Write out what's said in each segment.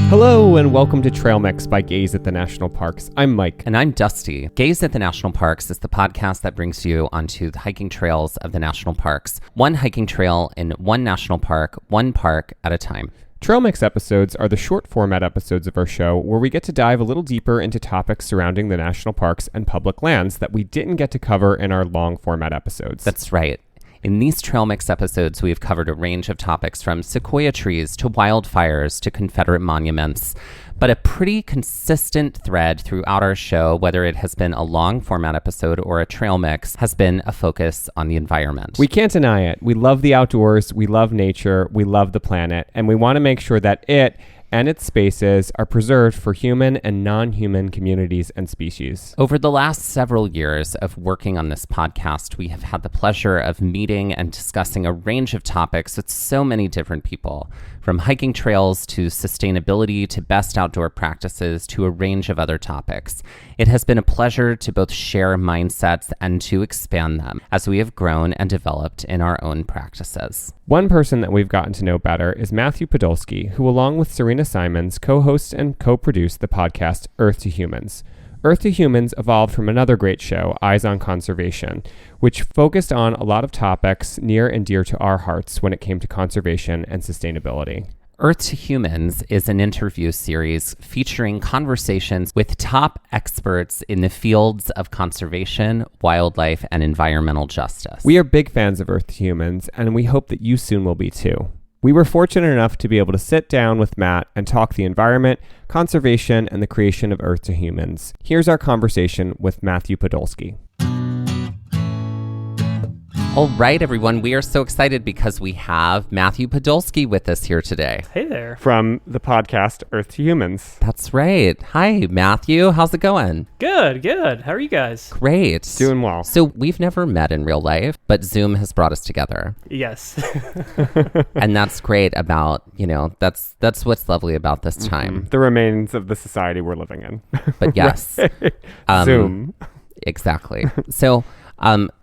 Hello and welcome to Trail Mix by Gaze at the National Parks. I'm Mike. And I'm Dusty. Gaze at the National Parks is the podcast that brings you onto the hiking trails of the national parks. One hiking trail in one national park, one park at a time. Trail Mix episodes are the short format episodes of our show where we get to dive a little deeper into topics surrounding the national parks and public lands that we didn't get to cover in our long format episodes. That's right. In these Trail Mix episodes, we've covered a range of topics from sequoia trees to wildfires to Confederate monuments. But a pretty consistent thread throughout our show, whether it has been a long format episode or a trail mix, has been a focus on the environment. We can't deny it. We love the outdoors, we love nature, we love the planet, and we want to make sure that it and its spaces are preserved for human and non-human communities and species. Over the last several years of working on this podcast, we have had the pleasure of meeting and discussing a range of topics with so many different people, from hiking trails to sustainability to best outdoor practices to a range of other topics. It has been a pleasure to both share mindsets and to expand them as we have grown and developed in our own practices. One person that we've gotten to know better is Matthew Podolsky, who along with Sarinah co-host and co-produced the podcast Earth to Humans. Earth to Humans evolved from another great show, Eyes on Conservation, which focused on a lot of topics near and dear to our hearts when it came to conservation and sustainability. Earth to Humans is an interview series featuring conversations with top experts in the fields of conservation, wildlife, and environmental justice. We are big fans of Earth to Humans, and we hope that you soon will be too. We were fortunate enough to be able to sit down with Matt and talk the environment, conservation, and the creation of Earth to Humans. Here's our conversation with Matthew Podolsky. All right, everyone, we are so excited because we have Matthew Podolsky with us here today. Hey there. From the podcast Earth to Humans. That's right. Hi, Matthew. How's it going? Good. How are you guys? Great. Doing well. So we've never met in real life, but Zoom has brought us together. Yes. And that's great about, that's what's lovely about this time. The remains of the society we're living in. But yes. Zoom. Exactly. So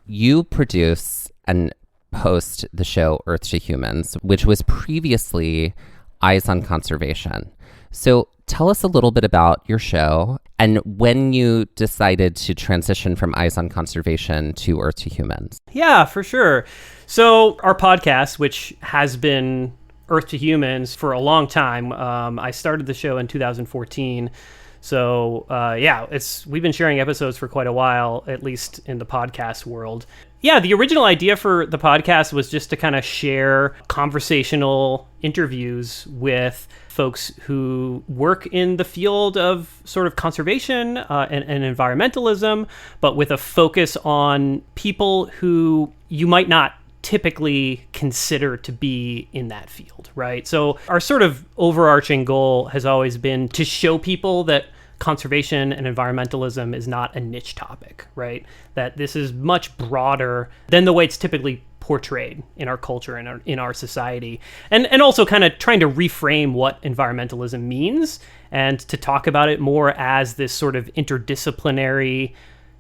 you produce and host the show Earth to Humans, which was previously Eyes on Conservation. So tell us a little bit about your show and when you decided to transition from Eyes on Conservation to Earth to Humans. Yeah, for sure. So our podcast, which has been Earth to Humans for a long time, I started the show in 2014. So we've been sharing episodes for quite a while, at least in the podcast world. Yeah, the original idea for the podcast was just to kind of share conversational interviews with folks who work in the field of sort of conservation and environmentalism, but with a focus on people who you might not typically consider to be in that field, right? So our sort of overarching goal has always been to show people that conservation and environmentalism is not a niche topic, right? That this is much broader than the way it's typically portrayed in our culture and in our society. And also kind of trying to reframe what environmentalism means and to talk about it more as this sort of interdisciplinary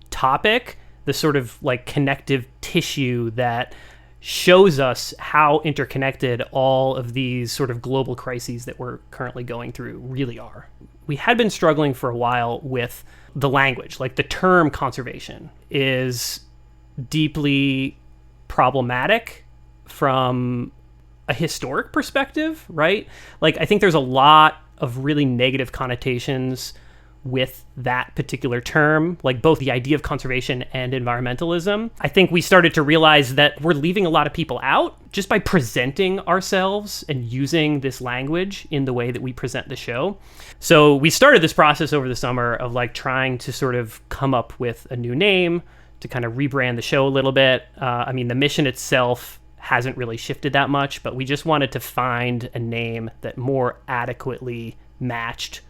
topic, the sort of like connective tissue that shows us how interconnected all of these sort of global crises that we're currently going through really are. We had been struggling for a while with the language. Like the term conservation is deeply problematic from a historic perspective, right? Like I think there's a lot of really negative connotations with that particular term, like both the idea of conservation and environmentalism. I think we started to realize that we're leaving a lot of people out just by presenting ourselves and using this language in the way that we present the show. So we started this process over the summer of like trying to sort of come up with a new name to kind of rebrand the show a little bit. The mission itself hasn't really shifted that much, but we just wanted to find a name that more adequately matched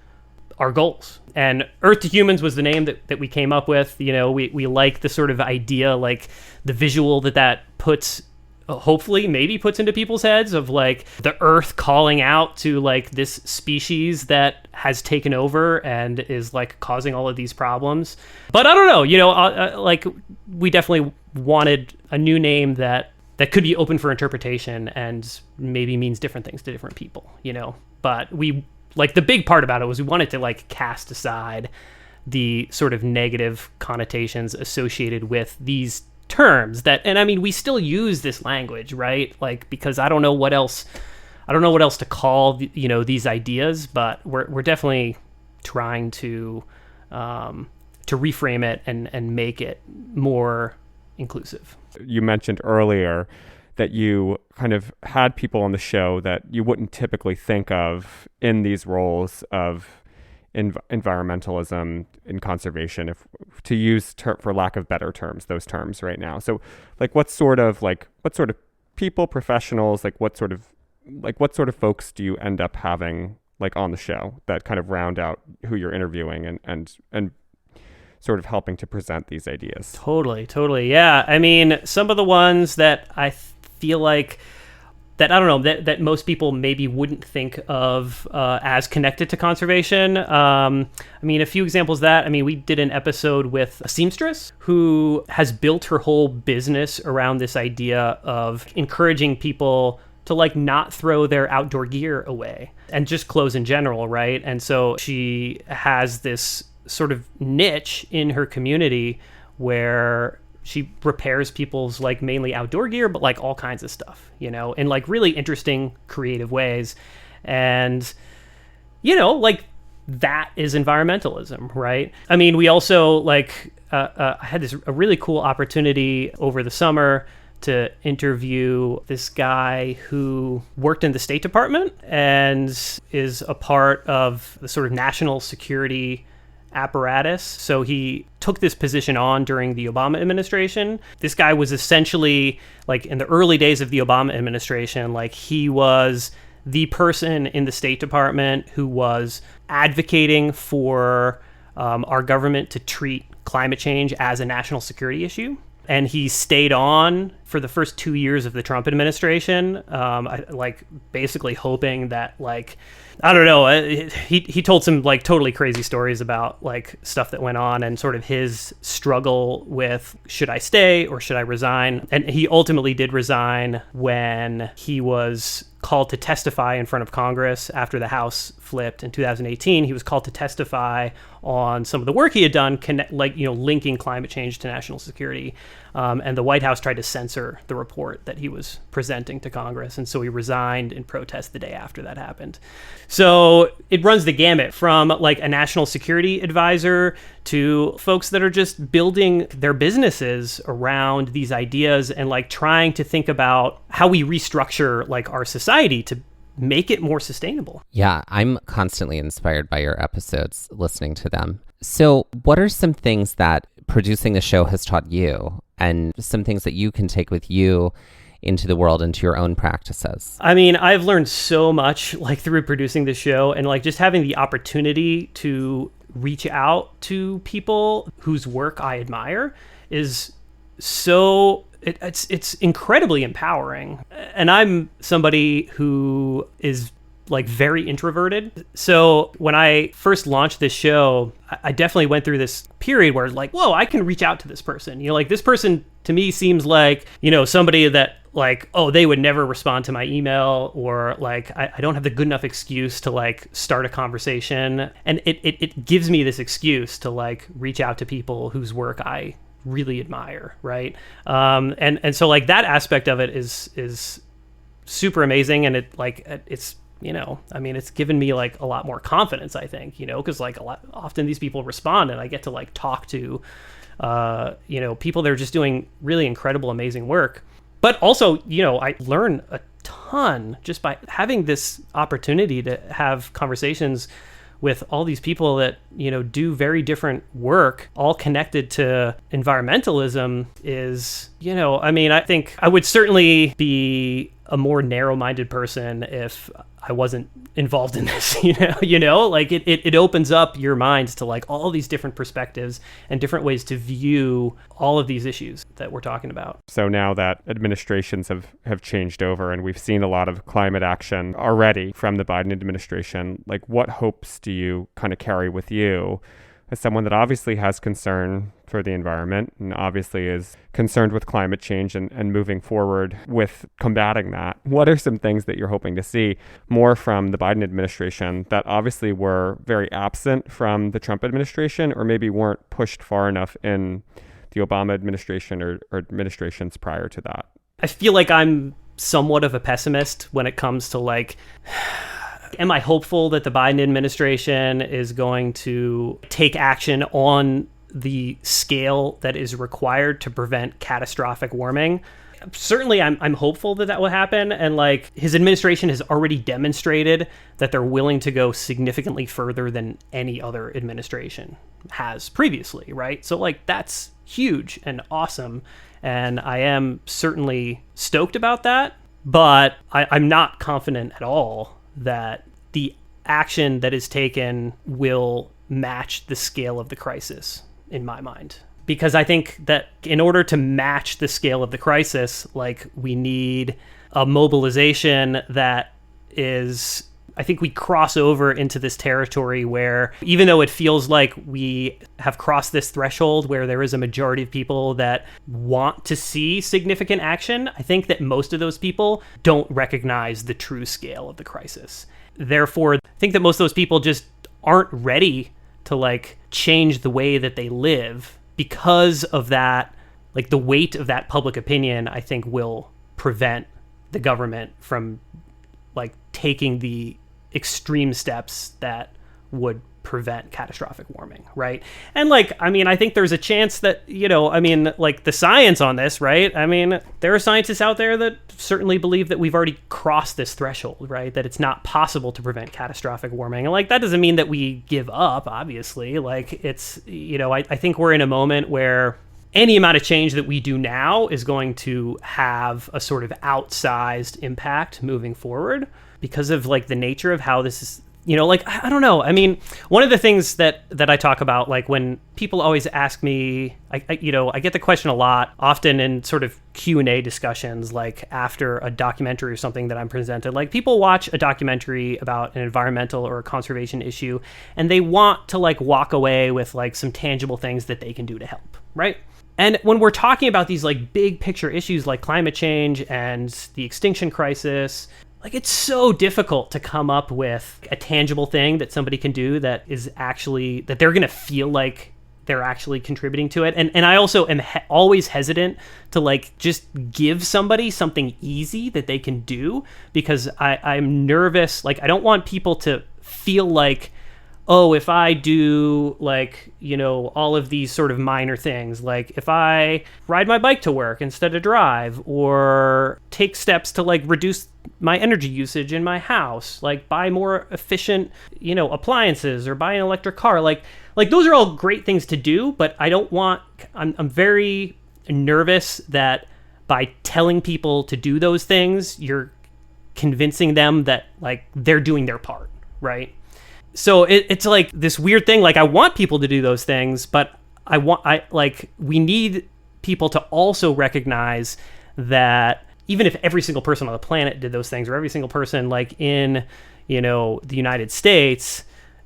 our goals. And Earth to Humans was the name that we came up with. We like the sort of idea, like the visual that puts, hopefully maybe puts into people's heads of like the earth calling out to like this species that has taken over and is like causing all of these problems. But I don't know, like we definitely wanted a new name that could be open for interpretation and maybe means different things to different people, But we like the big part about it was we wanted to like cast aside the sort of negative connotations associated with these terms that, and I mean, we still use this language, right? Like, because I don't know what else to call, these ideas, but we're definitely trying to reframe it and make it more inclusive. You mentioned earlier that you kind of had people on the show that you wouldn't typically think of in these roles of environmentalism and conservation, if to use for lack of better terms, those terms right now. So like what sort of people, professionals, what sort of folks do you end up having like on the show that kind of round out who you're interviewing and sort of helping to present these ideas? Totally. Yeah. I mean, some of the ones that I feel like that, I don't know, that most people maybe wouldn't think of as connected to conservation. I mean, a few examples of that. I mean, we did an episode with a seamstress who has built her whole business around this idea of encouraging people to like not throw their outdoor gear away and just clothes in general, right? And so she has this sort of niche in her community where she repairs people's like mainly outdoor gear, but like all kinds of stuff, in like really interesting, creative ways. And, like that is environmentalism, right? I mean, we also like, I had a really cool opportunity over the summer to interview this guy who worked in the State Department and is a part of the sort of national security apparatus. So he took this position on during the Obama administration. This guy was essentially like in the early days of the Obama administration, like he was the person in the State Department who was advocating for our government to treat climate change as a national security issue. And he stayed on for the first 2 years of the Trump administration, basically hoping that, like, I don't know, he told some, like, totally crazy stories about, like, stuff that went on and sort of his struggle with, should I stay or should I resign? And he ultimately did resign when he was called to testify in front of Congress after the House flipped in 2018. He was called to testify on some of the work he had done, linking climate change to national security. And the White House tried to censor the report that he was presenting to Congress. And so he resigned in protest the day after that happened. So it runs the gamut from like a national security advisor to folks that are just building their businesses around these ideas and like trying to think about how we restructure like our society to make it more sustainable. Yeah, I'm constantly inspired by your episodes, listening to them. So what are some things that producing the show has taught you and some things that you can take with you into the world, into your own practices? I mean, I've learned so much like through producing the show and like just having the opportunity to reach out to people whose work I admire is so it's incredibly empowering. And I'm somebody who is like very introverted. So when I first launched this show, I definitely went through this period where like, whoa, I can reach out to this person. Like this person to me seems like, somebody that like, oh, they would never respond to my email, or like, I don't have the good enough excuse to like start a conversation. And it gives me this excuse to like reach out to people whose work I really admire. Right. And so like that aspect of it is super amazing. And it's it's given me like a lot more confidence, I think, because like often these people respond and I get to like talk to, people that are just doing really incredible, amazing work. But also, I learn a ton just by having this opportunity to have conversations with all these people that, do very different work, all connected to environmentalism is, I think I would certainly be a more narrow-minded person if I wasn't involved in this, like it opens up your minds to like all these different perspectives and different ways to view all of these issues that we're talking about. So now that administrations have changed over and we've seen a lot of climate action already from the Biden administration, like what hopes do you kind of carry with you as someone that obviously has concern for the environment and obviously is concerned with climate change and moving forward with combating that, what are some things that you're hoping to see more from the Biden administration that obviously were very absent from the Trump administration, or maybe weren't pushed far enough in the Obama administration or administrations prior to that? I feel like I'm somewhat of a pessimist when it comes to like, am I hopeful that the Biden administration is going to take action on the scale that is required to prevent catastrophic warming? Certainly, I'm hopeful that that will happen. And like, his administration has already demonstrated that they're willing to go significantly further than any other administration has previously, right? So like, that's huge and awesome. And I am certainly stoked about that. But I'm not confident at all that the action that is taken will match the scale of the crisis, in my mind. Because I think that in order to match the scale of the crisis, like, we need a mobilization that is, I think we cross over into this territory where, even though it feels like we have crossed this threshold where there is a majority of people that want to see significant action, I think that most of those people don't recognize the true scale of the crisis. Therefore, I think that most of those people just aren't ready to like change the way that they live because of that. Like, the weight of that public opinion, I think, will prevent the government from like taking the extreme steps that would prevent catastrophic warming, right? And like, I mean, I think there's a chance that, you know, I mean, like, the science on this, right? I mean, there are scientists out there that certainly believe that we've already crossed this threshold, right? That it's not possible to prevent catastrophic warming. And like, that doesn't mean that we give up, obviously. Like, it's, you know, I think we're in a moment where any amount of change that we do now is going to have a sort of outsized impact moving forward because of like the nature of how this is, you know, like, I don't know. I mean, one of the things that I talk about, like, when people always ask me, I get the question a lot, often in sort of Q&A discussions, like after a documentary or something that I'm presented. Like, people watch a documentary about an environmental or a conservation issue, and they want to like walk away with like some tangible things that they can do to help, right? And when we're talking about these like big picture issues like climate change and the extinction crisis, like, it's so difficult to come up with a tangible thing that somebody can do that is actually, that they're going to feel like they're actually contributing to it. And I also am always hesitant to like just give somebody something easy that they can do, because I'm nervous. Like, I don't want people to feel like, oh, if I do like, you know, all of these sort of minor things, like if I ride my bike to work instead of drive, or take steps to like reduce my energy usage in my house, like buy more efficient, you know, appliances, or buy an electric car, like those are all great things to do, but I don't want, I'm very nervous that by telling people to do those things, you're convincing them that like they're doing their part, right? So it's like this weird thing. Like, I want people to do those things, but we need people to also recognize that even if every single person on the planet did those things, or every single person like in, you know, the United States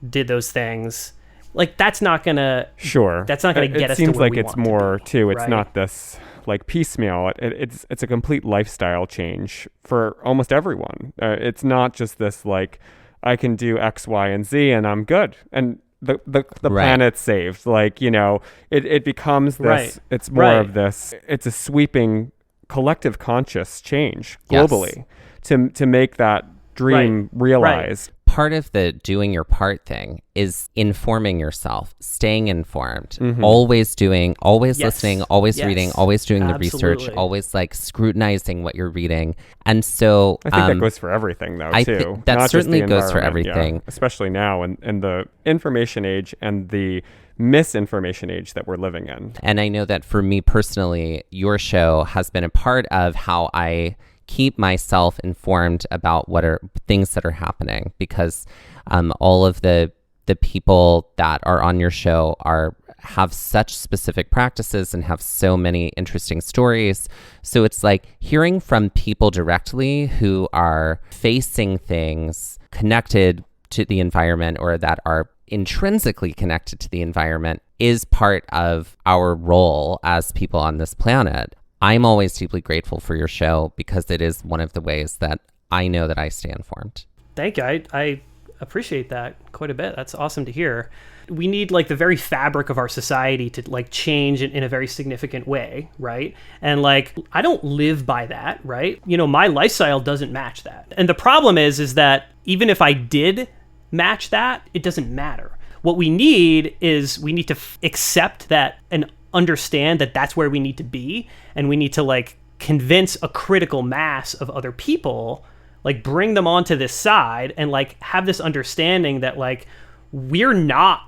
did those things, like, that's not gonna get us to where we want to be. It seems like it's more too. It's not this like piecemeal. It's a complete lifestyle change for almost everyone. It's not just this like, I can do X, Y, and Z and I'm good, and the planet's saved. Like, you know, it becomes this. Right. It's more of this. It's a sweeping collective conscious change globally to make that dream realized. Part of the doing your part thing is informing yourself, staying informed, always listening, always reading, always doing the research, always like scrutinizing what you're reading. And so I think that goes for everything though, too. That certainly goes for everything. Yeah. Especially now in the information age and the misinformation age that we're living in. And I know that for me personally, your show has been a part of how I keep myself informed about what are things that are happening, because all of the people that are on your show have such specific practices and have so many interesting stories. So it's like hearing from people directly who are facing things connected to the environment, or that are intrinsically connected to the environment is part of our role as people on this planet. I'm always deeply grateful for your show because it is one of the ways that I know that I stay informed. Thank you. I appreciate that quite a bit. That's awesome to hear. We need like the very fabric of our society to like change in a very significant way, right? And like, I don't live by that, right? You know, my lifestyle doesn't match that. And the problem is that even if I did match that, it doesn't matter. What we need is we need to accept that and understand that that's where we need to be. And we need to like convince a critical mass of other people, like bring them onto this side and like have this understanding that like we're not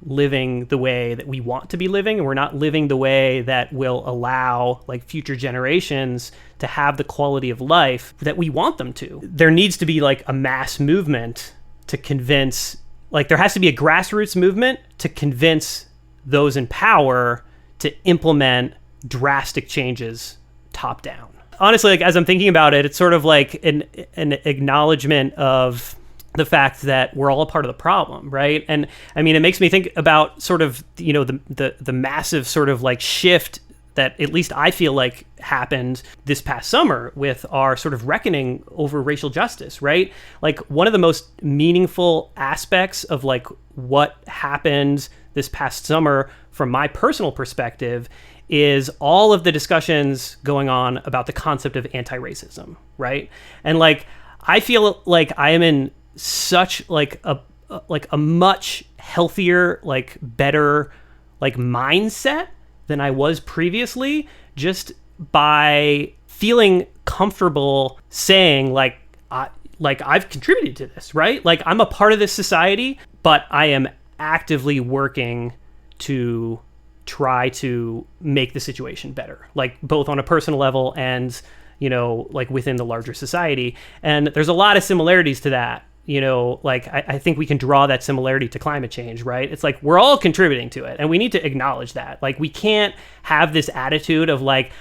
living the way that we want to be living, and we're not living the way that will allow like future generations to have the quality of life that we want them to. There needs to be like a mass movement to convince, like there has to be a grassroots movement to convince those in power to implement drastic changes top down. Honestly, like as I'm thinking about it, it's sort of like an acknowledgement of the fact that we're all a part of the problem, right? And I mean, it makes me think about sort of, you know, the massive sort of like shift that at least I feel like happened this past summer with our sort of reckoning over racial justice, right? Like one of the most meaningful aspects of like what happened this past summer from my personal perspective is all of the discussions going on about the concept of anti-racism, right? And like, I feel like I am in such like a much healthier, like better, like mindset than I was previously, just by feeling comfortable saying like I've contributed to this, right? Like I'm a part of this society, but I am actively working to try to make the situation better, like both on a personal level and, you know, like within the larger society. And there's a lot of similarities to that. You know, like I think we can draw that similarity to climate change, right? It's like we're all contributing to it and we need to acknowledge that. Like we can't have this attitude of like,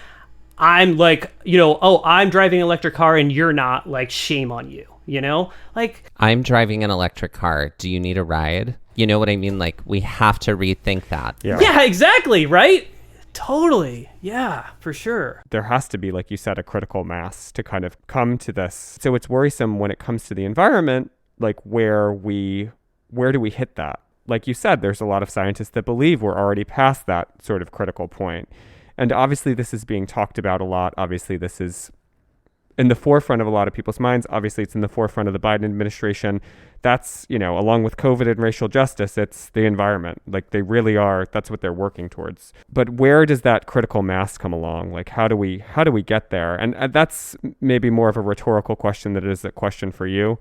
I'm like, you know, oh, I'm driving an electric car and you're not, like shame on you, you know? Like I'm driving an electric car. Do you need a ride? You know what I mean? Like we have to rethink that. Yeah, exactly, right? Totally. Yeah, for sure. There has to be, like you said, a critical mass to kind of come to this. So it's worrisome when it comes to the environment, like where do we hit that? Like you said, there's a lot of scientists that believe we're already past that sort of critical point. And obviously this is being talked about a lot. Obviously this is in the forefront of a lot of people's minds. Obviously it's in the forefront of the Biden administration. That's, you know, along with COVID and racial justice, it's the environment. Like they really are, that's what they're working towards. But where does that critical mass come along? Like how do we get there? And that's maybe more of a rhetorical question than it is a question for you,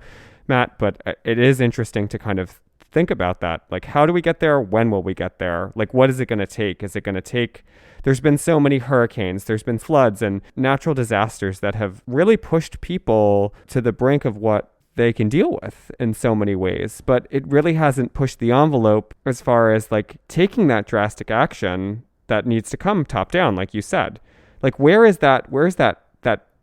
Matt, but it is interesting to kind of think about that. Like how do we get there? When will we get there? Like what is it going to take? Is it going to take, there's been so many hurricanes, there's been floods and natural disasters that have really pushed people to the brink of what they can deal with in so many ways, but it really hasn't pushed the envelope as far as like taking that drastic action that needs to come top down, like you said. Like where is that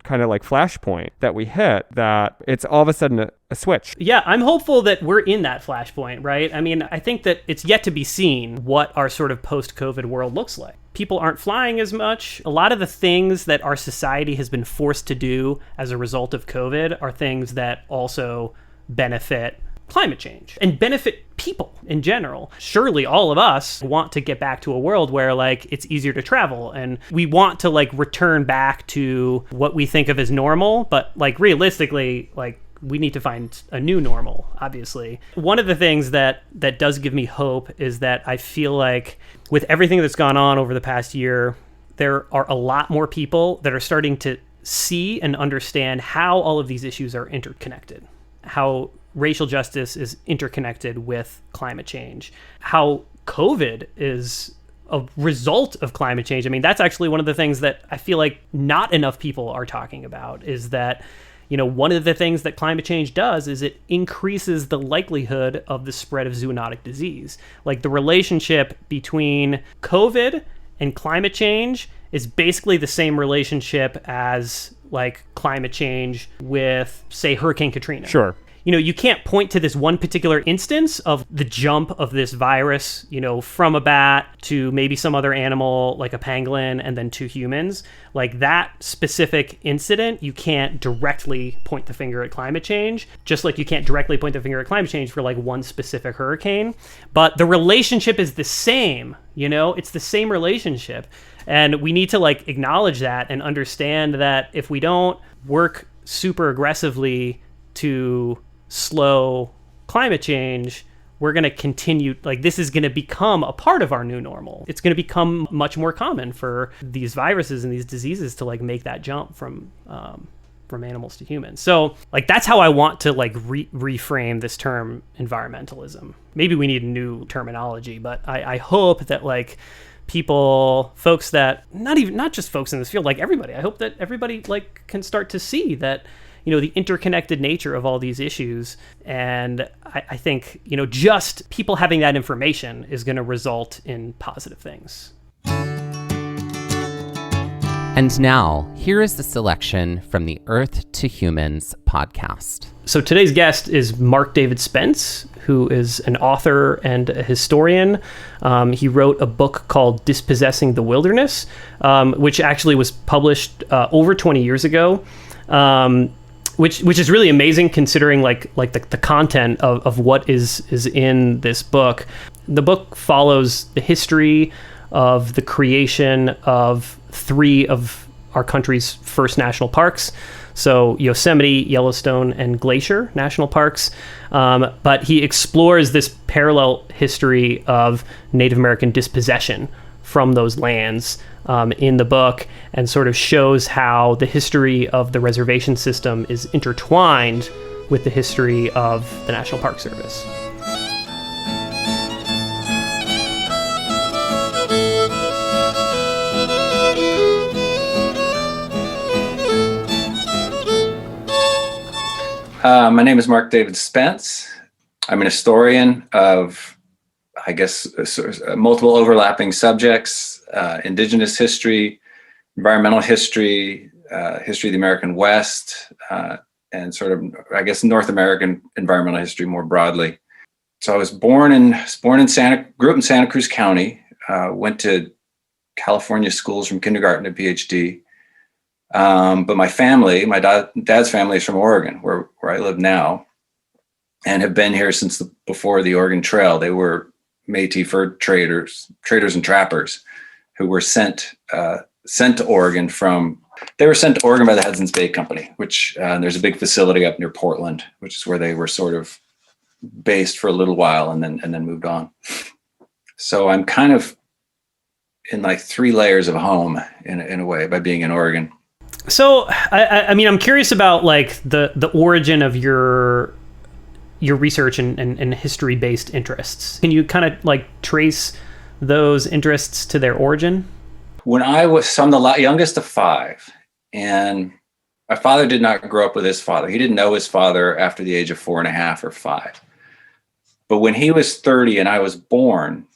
kind of like flashpoint that we hit that it's all of a sudden a switch? Yeah, I'm hopeful that we're in that flashpoint, right? I mean, I think that it's yet to be seen what our sort of post-COVID world looks like. People aren't flying as much. A lot of the things that our society has been forced to do as a result of COVID are things that also benefit climate change and benefit people in general. Surely all of us want to get back to a world where like it's easier to travel and we want to like return back to what we think of as normal, but like realistically, like we need to find a new normal, obviously. One of the things that does give me hope is that I feel like with everything that's gone on over the past year, there are a lot more people that are starting to see and understand how all of these issues are interconnected, how racial justice is interconnected with climate change, how COVID is a result of climate change. I mean, that's actually one of the things that I feel like not enough people are talking about is that, you know, one of the things that climate change does is it increases the likelihood of the spread of zoonotic disease. Like the relationship between COVID and climate change is basically the same relationship as like climate change with, say, Hurricane Katrina. Sure. you can't point to this one particular instance of the jump of this virus, from a bat to maybe some other animal like a pangolin and then to humans. Like that specific incident, you can't directly point the finger at climate change, just like you can't directly point the finger at climate change for like one specific hurricane. But the relationship is the same, it's the same relationship. And we need to like acknowledge that and understand that if we don't work super aggressively to slow climate change, we're going to continue, like this is going to become a part of our new normal. It's going to become much more common for these viruses and these diseases to like make that jump from animals to humans. So like that's how I want to like reframe this term environmentalism. Maybe we need a new terminology, but I hope that like folks that not just folks in this field, like everybody, I hope that everybody like can start to see that the interconnected nature of all these issues. And I think, just people having that information is going to result in positive things. And now, here is the selection from the Earth to Humans podcast. So today's guest is Mark David Spence, who is an author and a historian. He wrote a book called Dispossessing the Wilderness, which actually was published over 20 years ago. Which is really amazing considering like the content of what is in this book. The book follows the history of the creation of 3 of our country's first national parks. So Yosemite, Yellowstone, and Glacier National Parks. But he explores this parallel history of Native American dispossession from those lands in the book, and sort of shows how the history of the reservation system is intertwined with the history of the National Park Service. My name is Mark David Spence. I'm an historian of, I guess, multiple overlapping subjects: indigenous history, environmental history, history of the American West, and sort of, I guess, North American environmental history more broadly. So I was grew up in Santa Cruz County, went to California schools from kindergarten to PhD. But my dad's family is from Oregon, where I live now, and have been here since before the Oregon Trail. They were Métis fur traders and trappers who were sent to Oregon by the Hudson's Bay Company, which there's a big facility up near Portland, which is where they were sort of based for a little while and then moved on. So I'm kind of in like 3 layers of home in a way by being in Oregon. So I mean, I'm curious about like the origin of your research and history-based interests. Can you kind of like trace those interests to their origin? I'm the youngest of 5, and my father did not grow up with his father. He didn't know his father after the age of 4.5 or 5. But when he was 30 and I was born,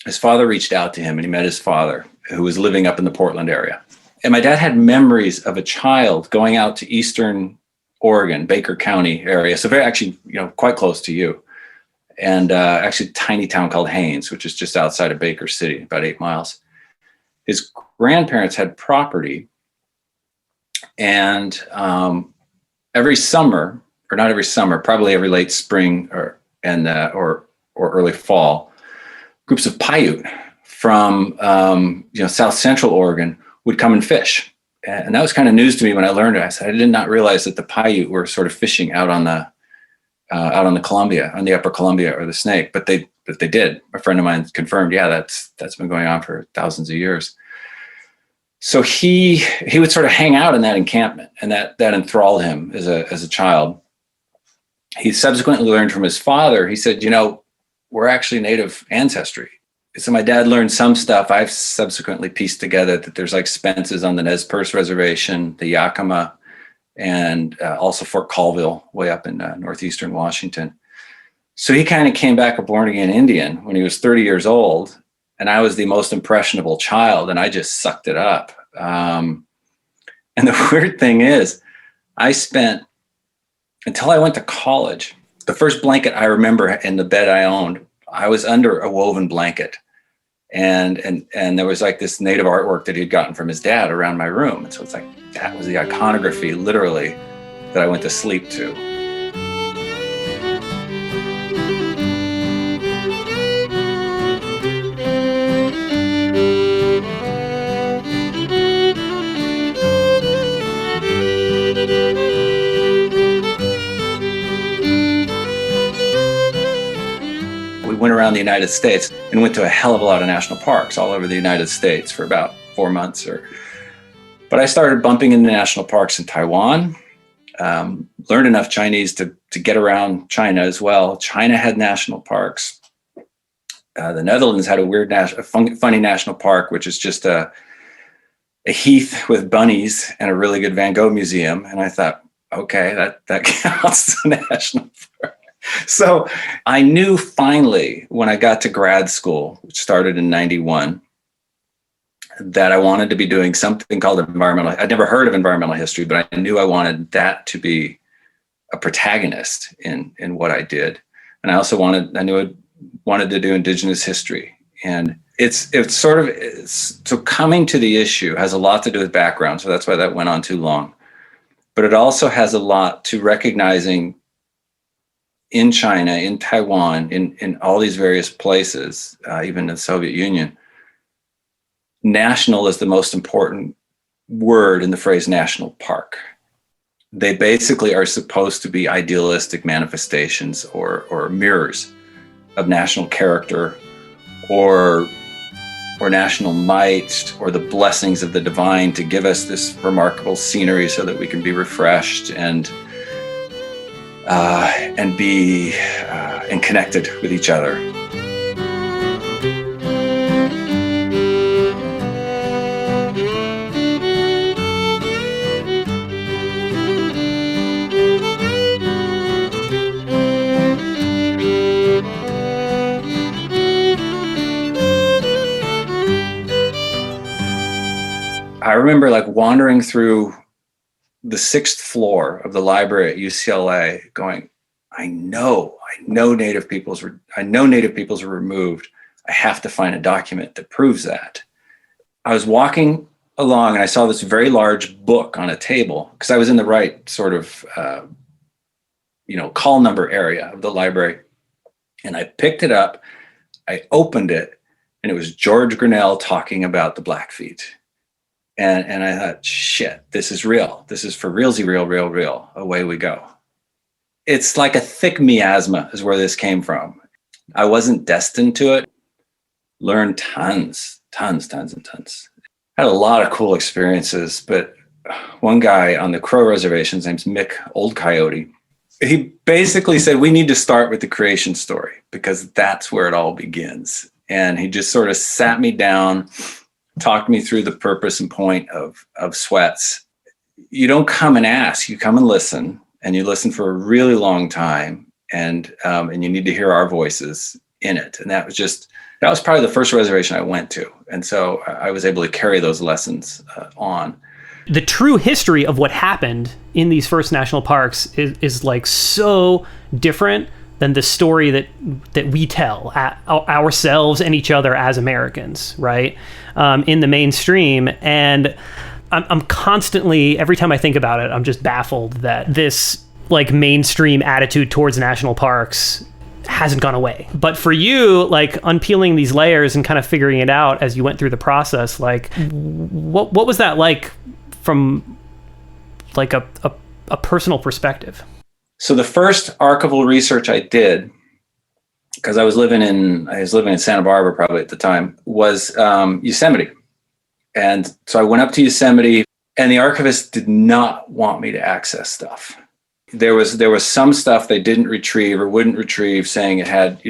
his father reached out to him and he met his father, who was living up in the Portland area. And my dad had memories of a child going out to Eastern Oregon, Baker County area. So very actually, quite close to you. And actually a tiny town called Haines, which is just outside of Baker City, about 8 miles. His grandparents had property. And every summer, or not every summer, probably every late spring or early fall, groups of Paiute from South Central Oregon would come and fish. And that was kind of news to me when I learned it. I said, I did not realize that the Paiute were sort of fishing out on the Columbia, on the upper Columbia or the Snake, but they did. A friend of mine confirmed, yeah, that's been going on for thousands of years. So he would sort of hang out in that encampment, and that enthralled him as a child. He subsequently learned from his father. He said, we're actually Native ancestry. So my dad learned some stuff. I've subsequently pieced together that there's like Spence's on the Nez Perce Reservation, the Yakima, and also Fort Colville way up in northeastern Washington. So he kind of came back a born-again Indian when he was 30 years old, and I was the most impressionable child, and I just sucked it up. And the weird thing is, I spent until I went to college. The first blanket I remember in the bed I owned, I was under a woven blanket. And there was like this native artwork that he'd gotten from his dad around my room. And so it's like, that was the iconography, literally, that I went to sleep to. Went around the United States and went to a hell of a lot of national parks all over the United States for about 4 months. But I started bumping into national parks in Taiwan, learned enough Chinese to get around China as well. China had national parks. The Netherlands had a weird, funny national park, which is just a heath with bunnies and a really good Van Gogh museum. And I thought, okay, that counts as a national park. So I knew finally when I got to grad school, which started in 91, that I wanted to be doing something called environmental. I'd never heard of environmental history, but I knew I wanted that to be a protagonist in what I did. And I also wanted to do indigenous history. And it's so coming to the issue has a lot to do with background. So that's why that went on too long. But it also has a lot to recognizing in China, in Taiwan, in all these various places, even in the Soviet Union, national is the most important word in the phrase national park. They basically are supposed to be idealistic manifestations or mirrors of national character or national might or the blessings of the divine to give us this remarkable scenery so that we can be refreshed and be and connected with each other. I remember like wandering through the 6th floor of the library at UCLA going, I know native peoples were removed. I have to find a document that proves that. I was walking along and I saw this very large book on a table because I was in the right sort of, call number area of the library. And I picked it up, I opened it, and it was George Grinnell talking about the Blackfeet. And I thought, shit, this is real. This is for realsy, real. Away we go. It's like a thick miasma is where this came from. I wasn't destined to it. Learned tons. Had a lot of cool experiences, but one guy on the Crow reservation, his name's Mick Old Coyote, he basically said, we need to start with the creation story because that's where it all begins. And he just sort of sat me down, talked me through the purpose and point of Sweats. You don't come and ask, you come and listen, and you listen for a really long time, and you need to hear our voices in it. And that was probably the first reservation I went to. And so I was able to carry those lessons on. The true history of what happened in these first national parks is like so different than the story that we tell ourselves and each other as Americans, right? In the mainstream. And I'm constantly, every time I think about it, I'm just baffled that this like mainstream attitude towards national parks hasn't gone away. But for you, like unpeeling these layers and kind of figuring it out as you went through the process, like what was that like from like a personal perspective? So the first archival research I did, because I was living in Santa Barbara probably at the time, was Yosemite. And so I went up to Yosemite, and the archivist did not want me to access stuff. There was some stuff they didn't retrieve or wouldn't retrieve, saying it had,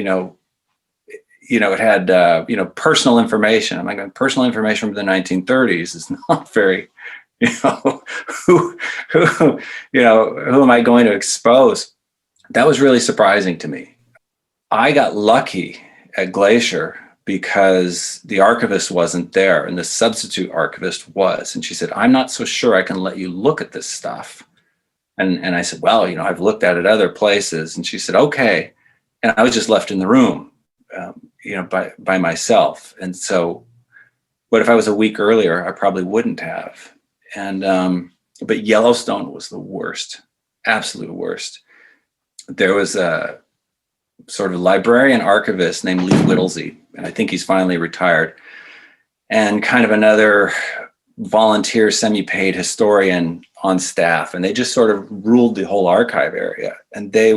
personal information. I'm like, personal information from the 1930s is not very, who am I going to expose? That was really surprising to me. I got lucky at Glacier because the archivist wasn't there and the substitute archivist was. And she said, I'm not so sure I can let you look at this stuff And I said, well, I've looked at it other places. And she said, okay. And I was just left in the room, by myself. And so, what if I was a week earlier? I probably wouldn't have. And, but Yellowstone was the worst, absolute worst. There was a sort of librarian archivist named Lee Whittlesey, and I think he's finally retired, and kind of another volunteer semi-paid historian on staff. And they just sort of ruled the whole archive area. And they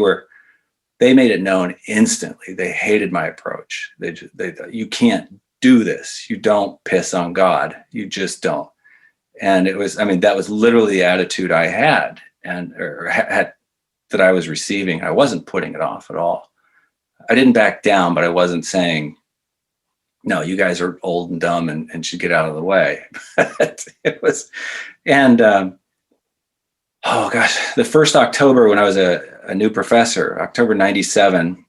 made it known instantly. They hated my approach. They thought, you can't do this. You don't piss on God. You just don't. And it was, that was literally the attitude I had that I was receiving. I wasn't putting it off at all. I didn't back down, but I wasn't saying, no, you guys are old and dumb and should get out of the way. It was, and oh gosh, the first October when I was a new professor, October 97,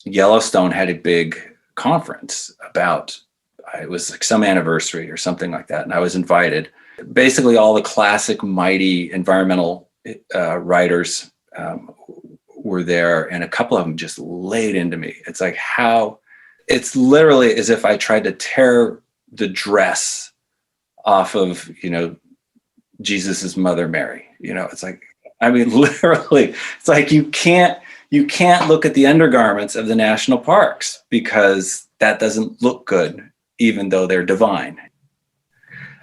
Yellowstone had a big conference about, it was like some anniversary or something like that. And I was invited. Basically all the classic mighty environmental writers were there, and a couple of them just laid into me. It's like it's literally as if I tried to tear the dress off of, Jesus's mother, Mary. It's like, literally, it's like you can't look at the undergarments of the national parks because that doesn't look good, even though they're divine.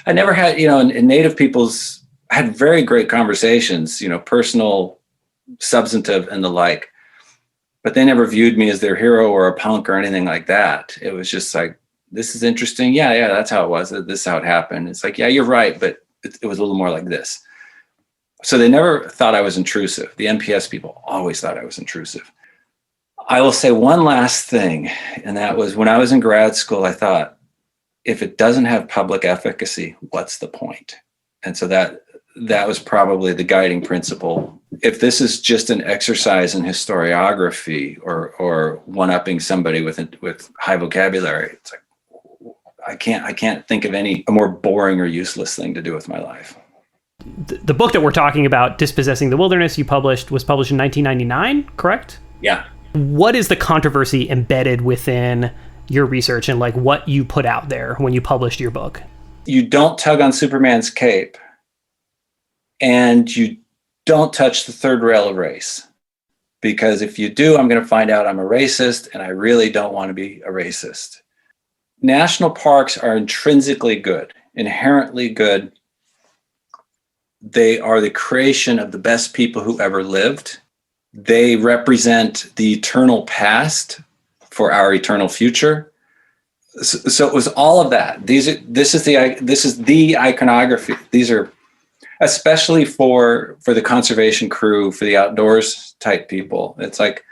I never had, in Native peoples, I had very great conversations, personal, substantive, and the like. But they never viewed me as their hero or a punk or anything like that. It was just like, this is interesting. Yeah, that's how it was. This is how it happened. It's like, yeah, you're right. But it was a little more like this. So they never thought I was intrusive. The NPS people always thought I was intrusive. I will say one last thing. And that was when I was in grad school, I thought, if it doesn't have public efficacy, what's the point? And so that was probably the guiding principle. If this is just an exercise in historiography or one-upping somebody with high vocabulary, it's like I can't think of a more boring or useless thing to do with my life. The book that we're talking about, Dispossessing the Wilderness, was published in 1999, correct? Yeah. What is the controversy embedded within your research and like what you put out there when you published your book? You don't tug on Superman's cape, and you don't touch the third rail of race. Because if you do, I'm going to find out I'm a racist, and I really don't want to be a racist. National parks are intrinsically good, inherently good. They are the creation of the best people who ever lived. They represent the eternal past for our eternal future. So it was all of that. This is the iconography. These are especially for the conservation crew, for the outdoors type people. It's like,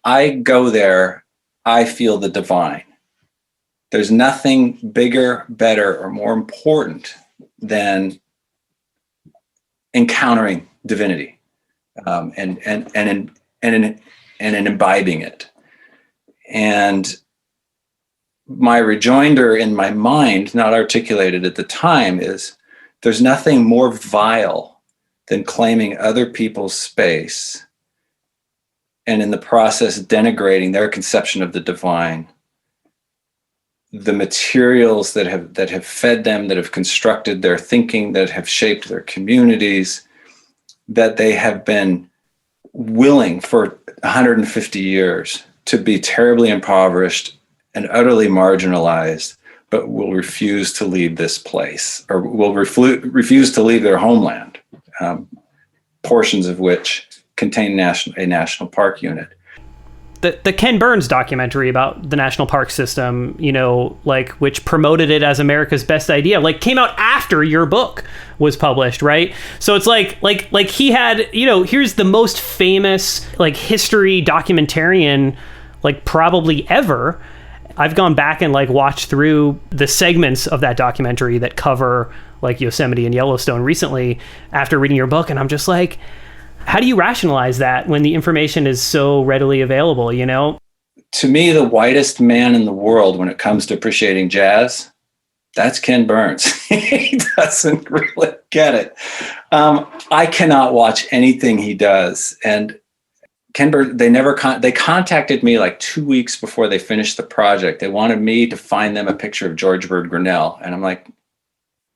I go there, I feel the divine. There's nothing bigger, better, or more important than encountering divinity and imbibing it. And my rejoinder in my mind, not articulated at the time, is there's nothing more vile than claiming other people's space and in the process denigrating their conception of the divine, the materials that have fed them, that have constructed their thinking, that have shaped their communities, that they have been willing for 150 years to be terribly impoverished and utterly marginalized, but will refuse to leave this place, or will refuse to leave their homeland, portions of which contain a national park unit. The Ken Burns documentary about the national park system, which promoted it as America's best idea, came out after your book was published, right? So it's like he had, here's the most famous history documentarian probably ever. I've gone back and watched through the segments of that documentary that cover Yosemite and Yellowstone recently after reading your book, and I'm just like, how do you rationalize that when the information is so readily available, To me, the whitest man in the world when it comes to appreciating jazz that's Ken Burns. He doesn't really get it. I cannot watch anything he does. And Ken Burns, they contacted me like 2 weeks before they finished the project. They wanted me to find them a picture of George Bird Grinnell. And I'm like,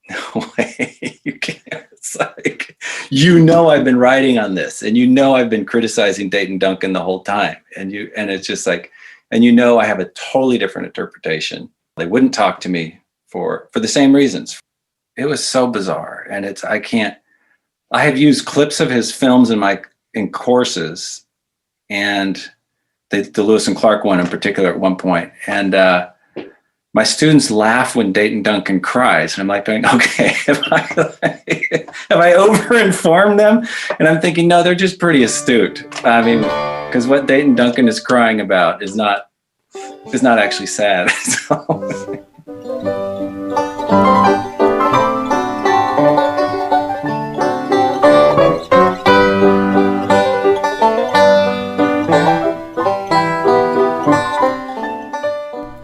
no way, you can't. It's like, I've been writing on this, and I've been criticizing Dayton Duncan the whole time. And it's just like, and I have a totally different interpretation. They wouldn't talk to me for the same reasons. It was so bizarre. And I have used clips of his films in courses, and the Lewis and Clark one in particular at one point. And my students laugh when Dayton Duncan cries. And I'm like going, okay, have I over-informed them? And I'm thinking, no, they're just pretty astute. I mean, because what Dayton Duncan is crying about is not actually sad. So.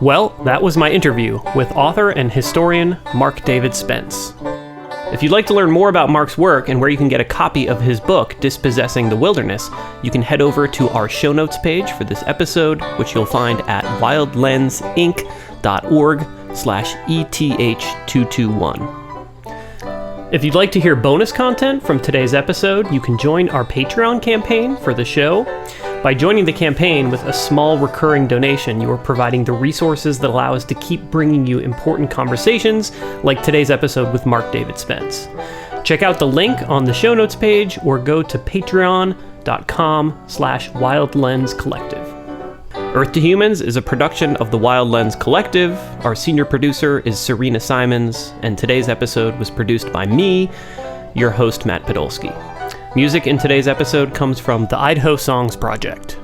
Well, that was my interview with author and historian Mark David Spence. If you'd like to learn more about Mark's work and where you can get a copy of his book, Dispossessing the Wilderness, you can head over to our show notes page for this episode, which you'll find at wildlensinc.org/ETH221. If you'd like to hear bonus content from today's episode, you can join our Patreon campaign for the show. By joining the campaign with a small recurring donation, you are providing the resources that allow us to keep bringing you important conversations like today's episode with Mark David Spence. Check out the link on the show notes page or go to patreon.com/wildlenscollective. Earth to Humans is a production of the Wild Lens Collective. Our senior producer is Sarinah Simons, and today's episode was produced by me, your host, Matt Podolsky. Music in today's episode comes from the Idaho Songs Project.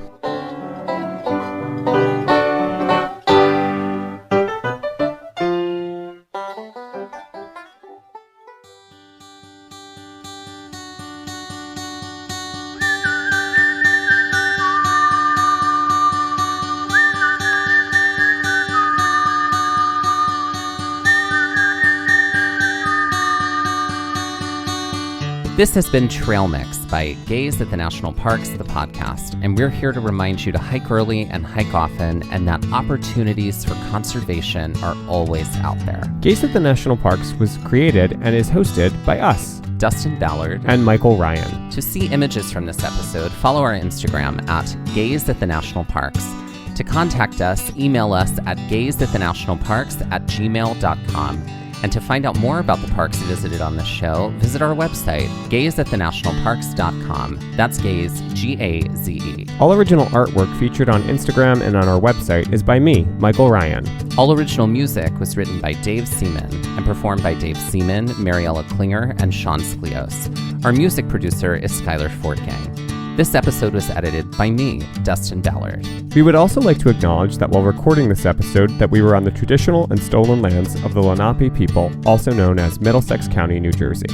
This has been Trail Mix by Gaze at the National Parks, the podcast, and we're here to remind you to hike early and hike often, and that opportunities for conservation are always out there. Gaze at the National Parks was created and is hosted by us, Dustin Ballard and Michael Ryan. To see images from this episode, follow our Instagram at Gaze at the National Parks. To contact us, email us at gazeatthenationalparks@gmail.com. And to find out more about the parks visited on this show, visit our website, gazeatthenationalparks.com. That's Gaze, G-A-Z-E. All original artwork featured on Instagram and on our website is by me, Michael Ryan. All original music was written by Dave Seaman and performed by Dave Seaman, Mariella Klinger, and Sean Sklios. Our music producer is Skyler Fortgang. This episode was edited by me, Dustin Ballard. We would also like to acknowledge that while recording this episode, that we were on the traditional and stolen lands of the Lenape people, also known as Middlesex County, New Jersey.